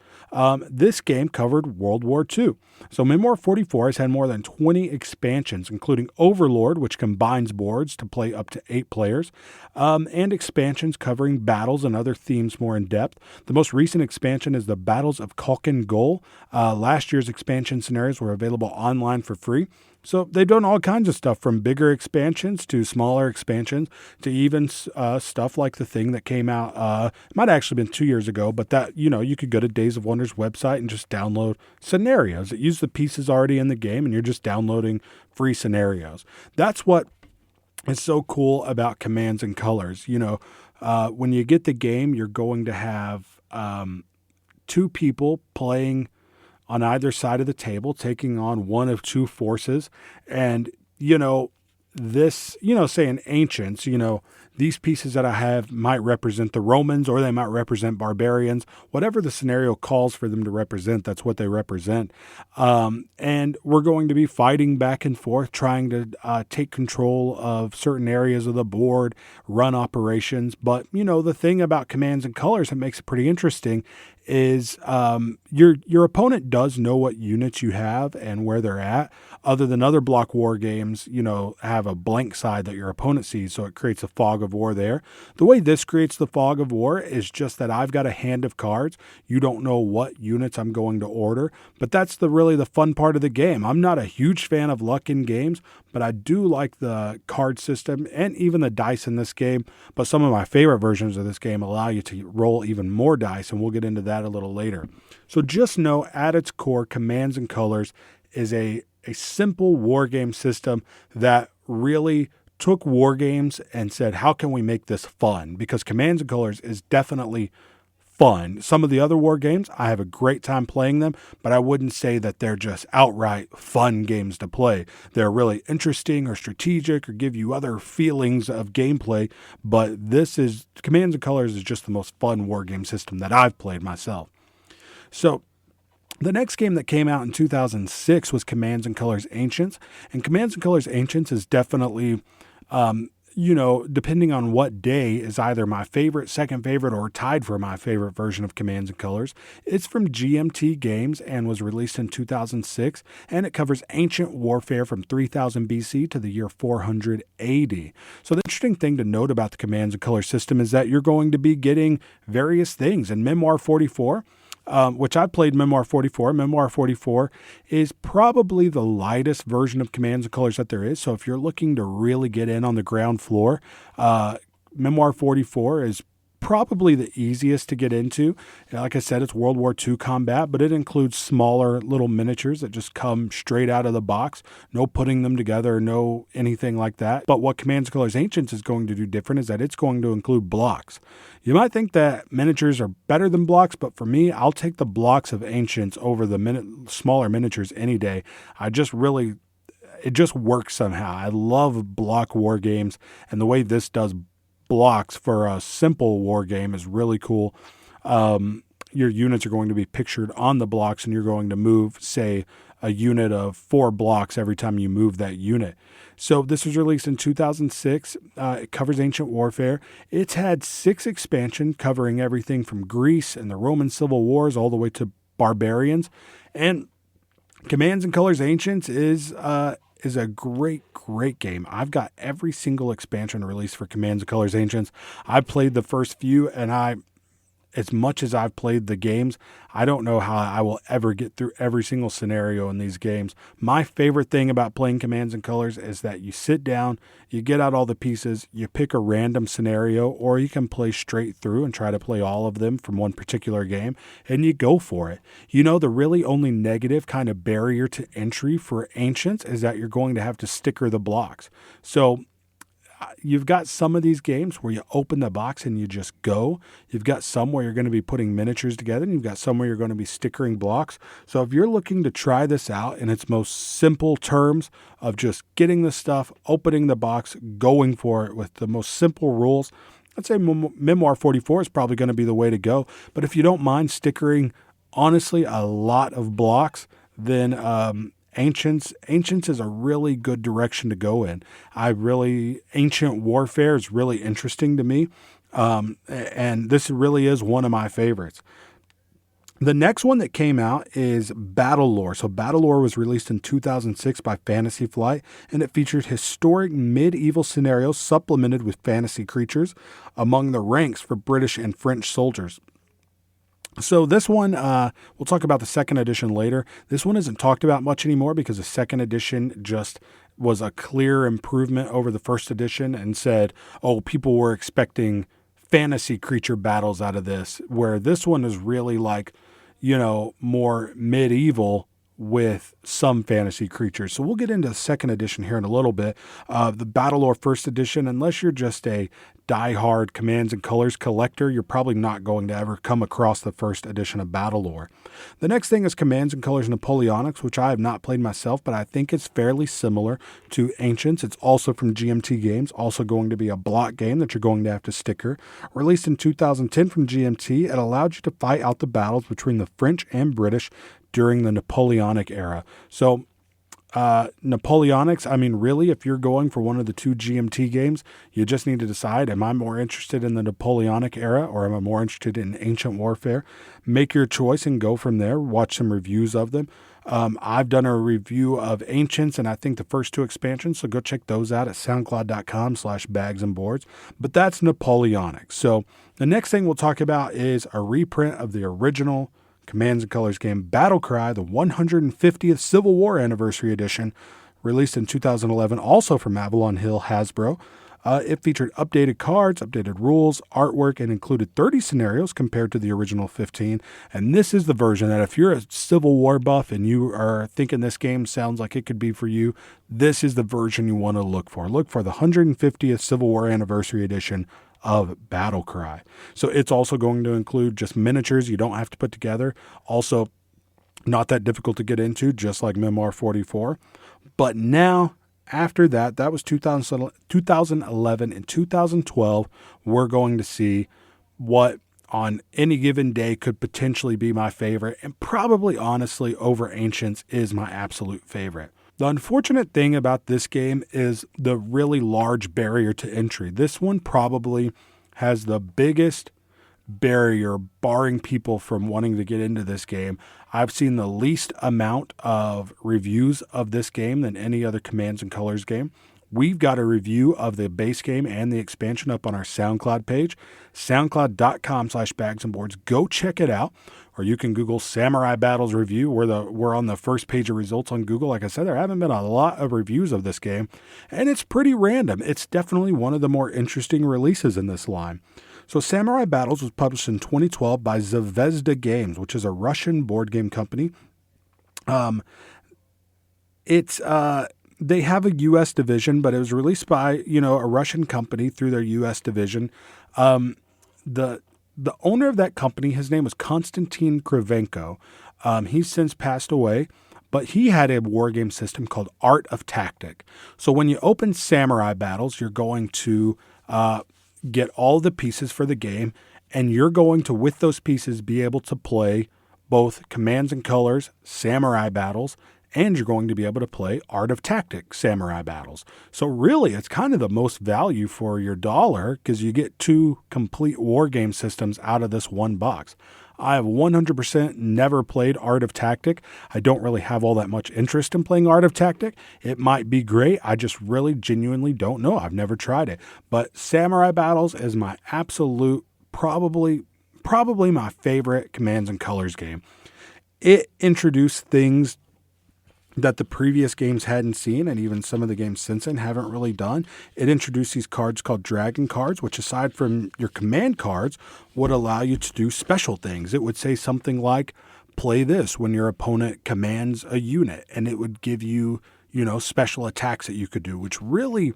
This game covered World War II. So Memoir 44 has had more than 20 expansions, including Overlord, which combines boards to play up to 8 players, and expansions covering battles and other themes more in depth. The most recent expansion is the Battles of Kalkin Gol. Last year's expansion scenarios were available online for free. So they've done all kinds of stuff, from bigger expansions to smaller expansions to even stuff like the thing that came out, it might have actually been 2 years ago, but that, you could go to Days of Wonder's website and just download scenarios. It used the pieces already in the game, and you're just downloading free scenarios. That's what is so cool about Commands and Colors. When you get the game, you're going to have two people playing on either side of the table, taking on one of two forces. And, say in Ancients, these pieces that I have might represent the Romans, or they might represent barbarians. Whatever the scenario calls for them to represent, that's what they represent. And we're going to be fighting back and forth, trying to take control of certain areas of the board, run operations. But, the thing about Commands and Colors that makes it pretty interesting is your opponent does know what units you have and where they're at. Other than other block war games, have a blank side that your opponent sees, so it creates a fog of war there. The way this creates the fog of war is just that I've got a hand of cards. You don't know what units I'm going to order, but that's really the fun part of the game. I'm not a huge fan of luck in games, but I do like the card system and even the dice in this game. But some of my favorite versions of this game allow you to roll even more dice, and we'll get into that a little later. So just know, at its core, Commands and Colors is a simple war game system that really took war games and said, how can we make this fun? Because Commands and Colors is definitely fun. Some of the other war games, I have a great time playing them, but I wouldn't say that they're just outright fun games to play. They're really interesting or strategic or give you other feelings of gameplay, but Commands and Colors is just the most fun war game system that I've played myself. So the next game that came out in 2006 was Commands and Colors Ancients. And Commands and Colors Ancients is definitely, depending on what day, is either my favorite, second favorite, or tied for my favorite version of Commands and Colors. It's from GMT Games and was released in 2006. And it covers ancient warfare from 3000 BC to the year 480. So the interesting thing to note about the Commands and Colors system is that you're going to be getting various things. In Memoir 44, which I played Memoir 44. Memoir 44 is probably the lightest version of Commands and Colors that there is. So if you're looking to really get in on the ground floor, Memoir 44 is probably the easiest to get into. Like I said, it's World War II combat, but it includes smaller little miniatures that just come straight out of the box. No putting them together, no anything like that. But what Commands and Colors Ancients is going to do different is that it's going to include blocks. You might think that miniatures are better than blocks, but for me, I'll take the blocks of Ancients over the smaller miniatures any day. It just works somehow. I love block war games, and the way this does blocks for a simple war game is really cool. Your units are going to be pictured on the blocks, and you're going to move, say, a unit of 4 blocks every time you move that unit. So this was released in 2006. It covers ancient warfare. It's had 6 expansions covering everything from Greece and the Roman Civil Wars all the way to barbarians. And Commands and Colors Ancients is a great game. I've got every single expansion released for Commands and Colors Ancients. I played the first few, and as much as I've played the games, I don't know how I will ever get through every single scenario in these games. My favorite thing about playing Commands and Colors is that you sit down, you get out all the pieces, you pick a random scenario, or you can play straight through and try to play all of them from one particular game, and you go for it. The really only negative kind of barrier to entry for Ancients is that you're going to have to sticker the blocks. So you've got some of these games where you open the box and you just go. You've got some where you're going to be putting miniatures together, and you've got some where you're going to be stickering blocks. So if you're looking to try this out in its most simple terms of just getting the stuff, opening the box, going for it with the most simple rules, I'd say Memoir 44 is probably going to be the way to go. But if you don't mind stickering, honestly, a lot of blocks, then Ancients is a really good direction to go in. Ancient warfare is really interesting to me, and this really is one of my favorites. The next one that came out is Battle Lore. So Battle Lore was released in 2006 by Fantasy Flight, and it featured historic medieval scenarios supplemented with fantasy creatures among the ranks for British and French soldiers. So this one, we'll talk about the second edition later. This one isn't talked about much anymore because the second edition just was a clear improvement over the first edition and said, oh, people were expecting fantasy creature battles out of this, where this one is really like, more medieval with some fantasy creatures. So we'll get into the second edition here in a little bit. The Battle Lore first edition, unless you're just a diehard Commands and Colors collector, you're probably not going to ever come across the first edition of Battle Lore. The next thing is Commands and Colors Napoleonics, which I have not played myself, but I think it's fairly similar to Ancients. It's also from GMT Games, also going to be a block game that you're going to have to sticker. Released in 2010 from GMT, it allowed you to fight out the battles between the French and British during the Napoleonic era. So Napoleonics, really, if you're going for one of the two GMT games, you just need to decide, am I more interested in the Napoleonic era or am I more interested in Ancient Warfare? Make your choice and go from there. Watch some reviews of them. I've done a review of Ancients and I think the first two expansions, so go check those out at soundcloud.com/bagsandboards. But that's Napoleonic. So the next thing we'll talk about is a reprint of the original Commands and Colors game Battlecry, the 150th Civil War Anniversary Edition, released in 2011, also from Avalon Hill Hasbro. It featured updated cards, updated rules, artwork, and included 30 scenarios compared to the original 15. And this is the version that if you're a Civil War buff and you are thinking this game sounds like it could be for you, this is the version you want to look for. Look for the 150th Civil War Anniversary Edition of Battlecry. So it's also going to include just miniatures you don't have to put together. Also, not that difficult to get into, just like Memoir 44. But now, after that was 2011 and 2012, we're going to see what on any given day could potentially be my favorite, and probably honestly over Ancients is my absolute favorite. The unfortunate thing about this game is the really large barrier to entry. This one probably has the biggest barrier barring people from wanting to get into this game. I've seen the least amount of reviews of this game than any other Commands and Colors game. We've got a review of the base game and the expansion up on our SoundCloud page, soundcloud.com/bagsandboards. Go check it out. Or you can Google Samurai Battles Review. We're on the first page of results on Google. Like I said, there haven't been a lot of reviews of this game, and it's pretty random. It's definitely one of the more interesting releases in this line. So Samurai Battles was published in 2012 by Zvezda Games, which is a Russian board game company. They have a U.S. division, but it was released by, a Russian company through their U.S. division. The owner of that company, his name was Konstantin Krivenko. He's since passed away, but he had a war game system called Art of Tactic. So when you open Samurai Battles, you're going to get all the pieces for the game, and you're going to, with those pieces, be able to play both Commands and Colors, Samurai Battles, and you're going to be able to play Art of Tactic Samurai Battles. So really, it's kind of the most value for your dollar because you get two complete war game systems out of this one box. I have 100% never played Art of Tactic. I don't really have all that much interest in playing Art of Tactic. It might be great. I just really genuinely don't know. I've never tried it. But Samurai Battles is my absolute, probably my favorite Commands and Colors game. It introduced things that the previous games hadn't seen, and even some of the games since then haven't really done. It introduced these cards called Dragon cards, which aside from your command cards, would allow you to do special things. It would say something like, play this when your opponent commands a unit, and it would give you, special attacks that you could do, which really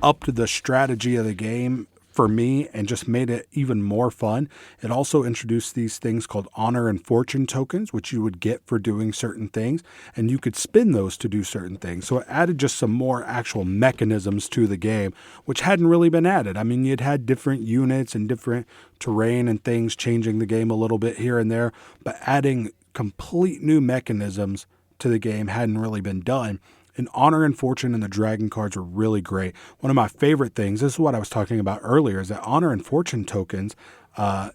upped the strategy of the game for me and just made it even more fun. It also introduced these things called honor and fortune tokens, which you would get for doing certain things, and you could spin those to do certain things. So it added just some more actual mechanisms to the game, which hadn't really been added. I mean, you'd had different units and different terrain and things changing the game a little bit here and there, but adding complete new mechanisms to the game hadn't really been done. And Honor and Fortune and the Dragon cards were really great. One of my favorite things, this is what I was talking about earlier, is that Honor and Fortune tokens,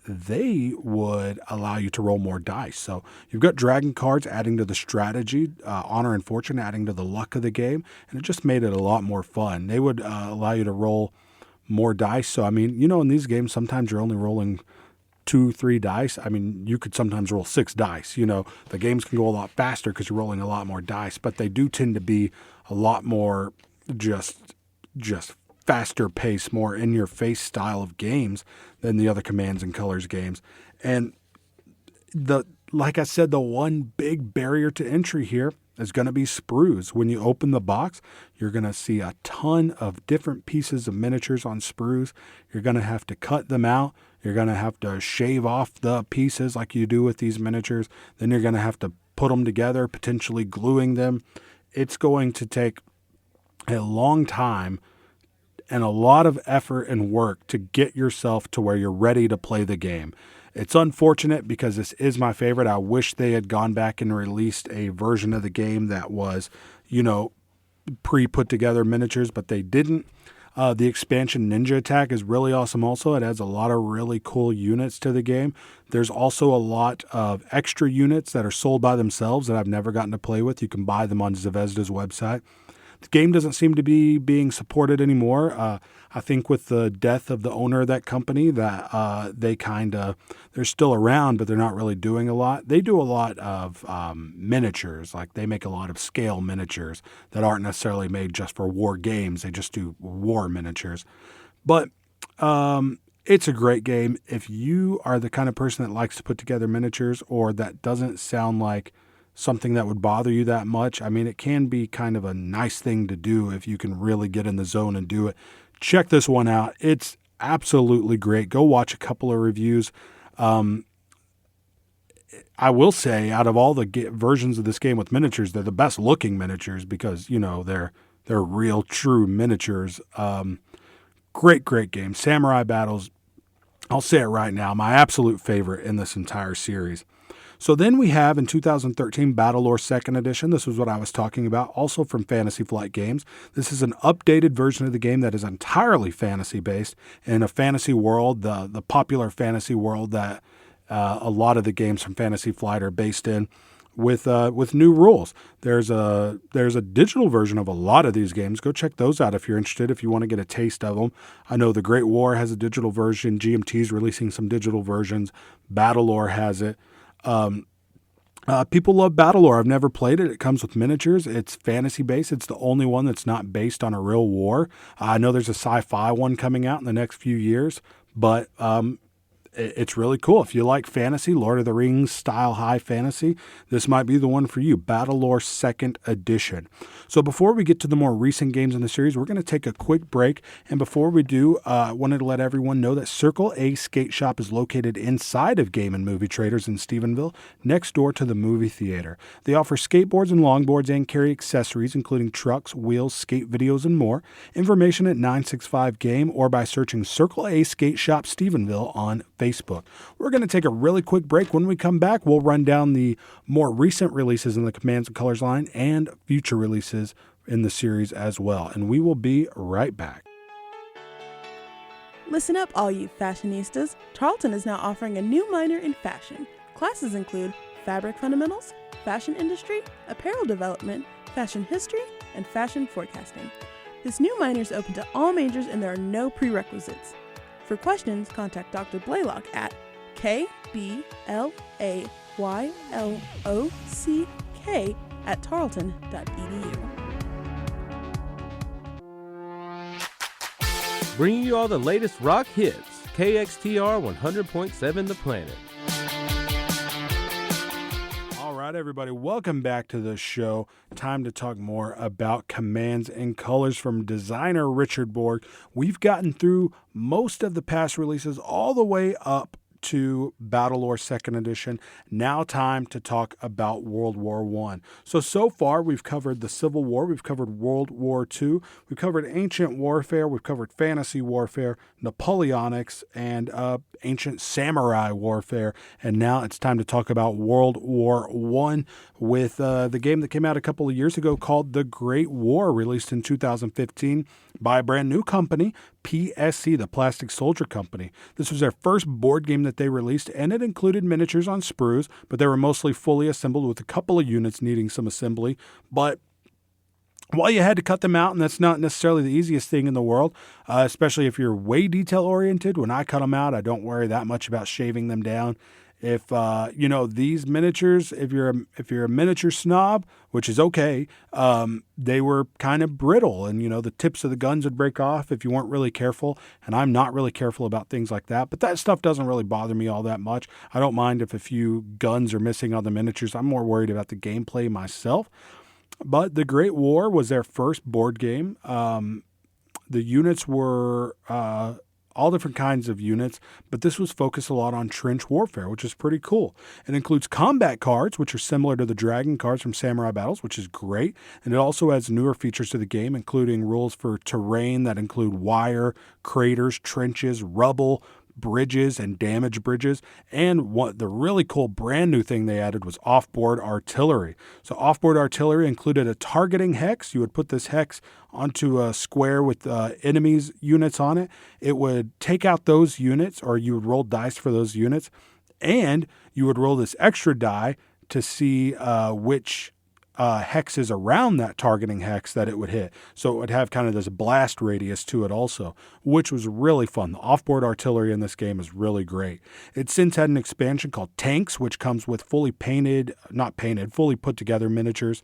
they would allow you to roll more dice. So you've got Dragon cards adding to the strategy, Honor and Fortune adding to the luck of the game, and it just made it a lot more fun. They would allow you to roll more dice. So, I mean, in these games, sometimes you're only rolling 2, 3 dice. I mean, you could sometimes roll 6 dice. The games can go a lot faster because you're rolling a lot more dice, but they do tend to be a lot more just faster pace, more in your face style of games than the other Commands and Colors games. And like I said, the one big barrier to entry here is going to be sprues. When you open the box, you're going to see a ton of different pieces of miniatures on sprues. You're going to have to cut them out. You're going to have to shave off the pieces like you do with these miniatures. Then you're going to have to put them together, potentially gluing them. It's going to take a long time and a lot of effort and work to get yourself to where you're ready to play the game. It's unfortunate because this is my favorite. I wish they had gone back and released a version of the game that was, pre-put together miniatures, but they didn't. The expansion Ninja Attack is really awesome also. It adds a lot of really cool units to the game. There's also a lot of extra units that are sold by themselves that I've never gotten to play with. You can buy them on Zvezda's website. The game doesn't seem to be being supported anymore. I think with the death of the owner of that company that they're still around, but they're not really doing a lot. They do a lot of miniatures. Like they make a lot of scale miniatures that aren't necessarily made just for war games. They just do war miniatures. But it's a great game. If you are the kind of person that likes to put together miniatures or that doesn't sound like something that would bother you that much, I mean, it can be kind of a nice thing to do if you can really get in the zone and do it. Check this one out. It's absolutely great. Go watch a couple of reviews. I will say, out of all the versions of this game with miniatures, they're the best looking miniatures because, they're real, true miniatures. Great game. Samurai Battles, I'll say it right now, my absolute favorite in this entire series. So then we have in 2013 Battlelore 2nd Edition. This was what I was talking about, also from Fantasy Flight Games. This is an updated version of the game that is entirely fantasy-based in a fantasy world, the popular fantasy world that a lot of the games from Fantasy Flight are based in, with new rules. There's a digital version of a lot of these games. Go check those out if you're interested, if you want to get a taste of them. I know The Great War has a digital version. GMT's releasing some digital versions. Battlelore has it. People love Battlelore. I've never played it. It comes with miniatures. It's fantasy based. It's the only one that's not based on a real war. I know there's a sci-fi one coming out in the next few years, but it's really cool. If you like fantasy, Lord of the Rings style high fantasy, this might be the one for you. Battlelore 2nd Edition. So before we get to the more recent games in the series, we're going to take a quick break. And before we do, I wanted to let everyone know that Circle A Skate Shop is located inside of Game and Movie Traders in Stephenville, next door to the movie theater. They offer skateboards and longboards and carry accessories, including trucks, wheels, skate videos, and more. Information at 965-GAME or by searching Circle A Skate Shop Stephenville on Facebook. We're going to take a really quick break. When we come back, we'll run down the more recent releases in the Commands and Colors line and future releases in the series as well. And we will be right back. Listen up, all you fashionistas. Tarleton is now offering a new minor in fashion. Classes include fabric fundamentals, fashion industry, apparel development, fashion history, and fashion forecasting. This new minor is open to all majors and there are no prerequisites. For questions, contact Dr. Blaylock at kblaylock@tarleton.edu. Bringing you all the latest rock hits, KXTR 100.7 The Planet. All right, everybody, welcome back to the show. Time to talk more about Commands and Colors from designer Richard Borg. We've gotten through most of the past releases all the way up to Battlelore 2nd Edition. Now time to talk about World War I. So far we've covered the Civil War, we've covered World War II, we've covered ancient warfare, we've covered fantasy warfare, Napoleonics, and ancient samurai warfare. And now it's time to talk about World War I with the game that came out a couple of years ago called The Great War, released in 2015 by a brand new company, PSC, the Plastic Soldier Company. This was their first board game that they released, and it included miniatures on sprues, but they were mostly fully assembled with a couple of units needing some assembly. But Well, you had to cut them out, and that's not necessarily the easiest thing in the world, especially if you're way detail-oriented. When I cut them out, I don't worry that much about shaving them down. If these miniatures, if you're a miniature snob, which is okay, they were kind of brittle, and the tips of the guns would break off if you weren't really careful. And I'm not really careful about things like that, but that stuff doesn't really bother me all that much. I don't mind if a few guns are missing on the miniatures. I'm more worried about the gameplay myself. But The Great War was their first board game. The units were all different kinds of units, but this was focused a lot on trench warfare, which is pretty cool. It includes combat cards, which are similar to the dragon cards from Samurai Battles, which is great. And it also adds newer features to the game, including rules for terrain that include wire, craters, trenches, rubble, bridges, and damaged bridges. And what the really cool brand new thing they added was offboard artillery. So offboard artillery included a targeting hex. You would put this hex onto a square with enemies units on it. It would take out those units, or you would roll dice for those units, and you would roll this extra die to see which hexes around that targeting hex that it would hit. So it would have kind of this blast radius to it also, which was really fun. The offboard artillery in this game is really great. It's since had an expansion called Tanks, which comes with fully put together miniatures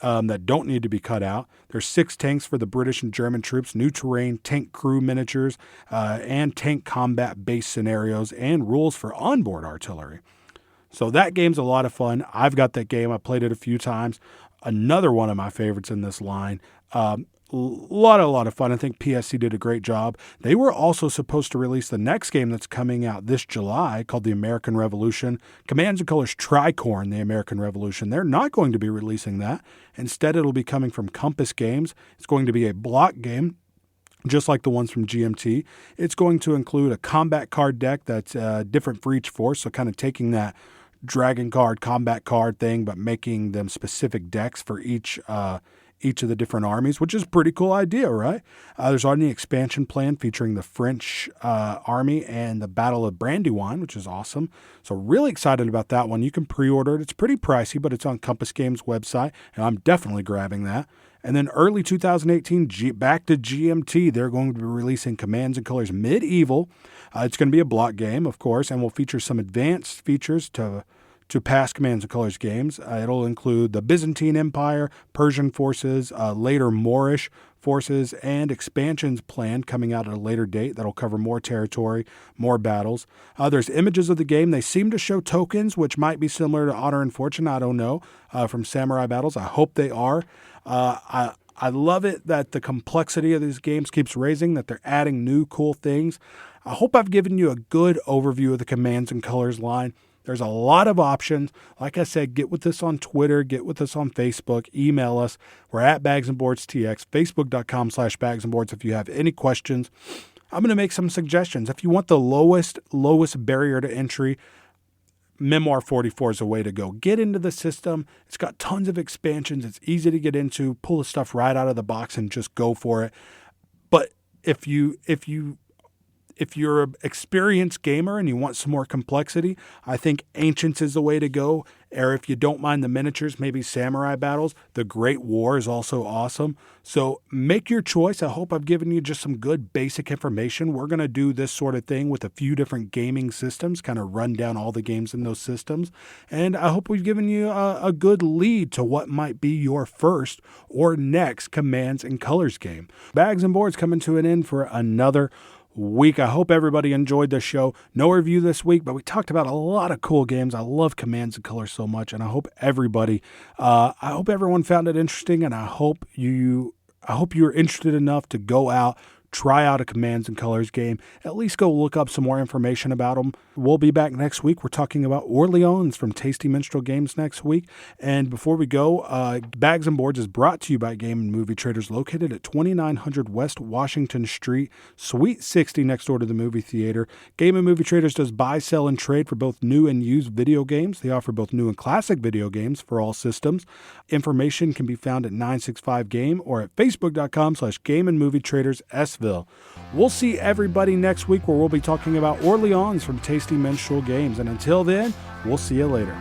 that don't need to be cut out. There's 6 tanks for the British and German troops, new terrain, tank crew miniatures, and tank combat base scenarios, and rules for onboard artillery. So that game's a lot of fun. I've got that game. I played it a few times. Another one of my favorites in this line. A lot of fun. I think PSC did a great job. They were also supposed to release the next game that's coming out this July called The American Revolution. Commands and Colors Tricorn, The American Revolution. They're not going to be releasing that. Instead, it'll be coming from Compass Games. It's going to be a block game, just like the ones from GMT. It's going to include a combat card deck that's different for each force, so kind of taking that dragon card, combat card thing, but making them specific decks for each of the different armies, which is a pretty cool idea, right? There's already an expansion plan featuring the French army and the Battle of Brandywine, which is awesome. So really excited about that one. You can pre-order it. It's pretty pricey, but it's on Compass Games' website, and I'm definitely grabbing that. And then early 2018, back to GMT, they're going to be releasing Commands and Colors Medieval. It's going to be a block game, of course, and will feature some advanced features to past Commands and Colors games. It'll include the Byzantine Empire, Persian forces, later Moorish forces, and expansions planned coming out at a later date that'll cover more territory, more battles. There's images of the game. They seem to show tokens, which might be similar to Honor and Fortune, I don't know, from Samurai Battles. I hope they are. I love it that the complexity of these games keeps raising, that they're adding new cool things. I hope I've given you a good overview of the Commands and Colors line. There's a lot of options. Like I said, get with us on Twitter, get with us on Facebook, email us. We're at bagsandboardstx, facebook.com/bagsandboards if you have any questions. I'm going to make some suggestions. If you want the lowest barrier to entry, Memoir 44 is a way to go. Get into the system. It's got tons of expansions. It's easy to get into. Pull the stuff right out of the box and just go for it. But if you're an experienced gamer and you want some more complexity, I think Ancients is the way to go. Or if you don't mind the miniatures, maybe Samurai Battles. The Great War is also awesome. So make your choice. I hope I've given you just some good basic information. We're going to do this sort of thing with a few different gaming systems, kind of run down all the games in those systems. And I hope we've given you a good lead to what might be your first or next Commands and Colors game. Bags and Boards coming to an end for another week. I hope everybody enjoyed the show. No review this week, but we talked about a lot of cool games. I love Commands and Colors so much, and I hope everyone found it interesting, and I hope you're interested enough to go out, try out a Commands and Colors game, at least go look up some more information about them. We'll be back next week. We're talking about Orleans from Tasty Minstrel Games next week. And before we go, Bags and Boards is brought to you by Game and Movie Traders, located at 2900 West Washington Street, Suite 60, next door to the movie theater. Game and Movie Traders does buy, sell, and trade for both new and used video games. They offer both new and classic video games for all systems. Information can be found at 965game or at facebook.com/Game and Movie Traders Sville. We'll see everybody next week, where we'll be talking about Orleans from Tasty Minstrel Games. And until then, we'll see you later.